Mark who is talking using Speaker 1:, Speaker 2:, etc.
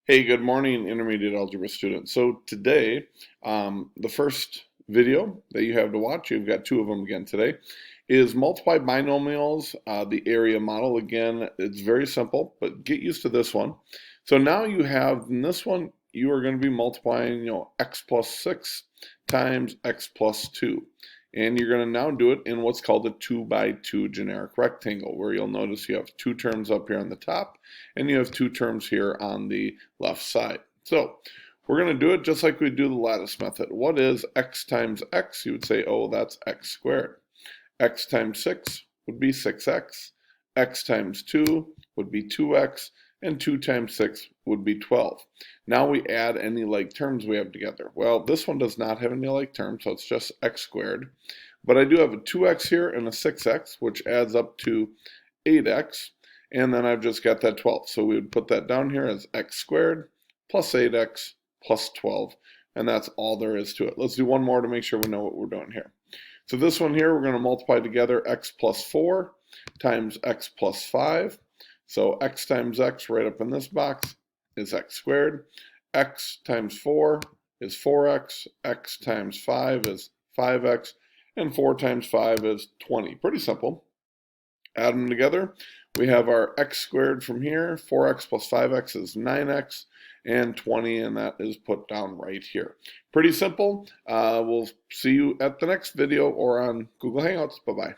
Speaker 1: Hey, good morning, intermediate algebra students. So today, the first video that you have to watch, you've got two of them again today, is multiply binomials, the area model. Again, it's very simple, but get used to this one. So now you have, in this one, you are going to be multiplying, x plus 6 times x plus 2. And you're going to now do it in what's called a 2 by 2 generic rectangle, where you'll notice you have two terms up here on the top, and you have two terms here on the left side. So we're going to do it just like we do the lattice method. What is x times x? You would say, oh, that's x squared. X times 6 would be 6x. X times 2 would be 2x. And 2 times 6 would be 12. Now we add any like terms we have together. Well, this one does not have any like terms, so it's just x squared. But I do have a 2x here and a 6x, which adds up to 8x. And then I've just got that 12. So we would put that down here as x squared plus 8x plus 12. And that's all there is to it. Let's do one more to make sure we know what we're doing here. So this one here, we're going to multiply together x plus 4 times x plus 5. So x times x right up in this box is x squared. X times 4 is 4x. X times 5 is 5x. And 4 times 5 is 20. Pretty simple. Add them together. We have our x squared from here. 4x plus 5x is 9x. And 20, and that is put down right here. Pretty simple. We'll see you at the next video or on Google Hangouts. Bye-bye.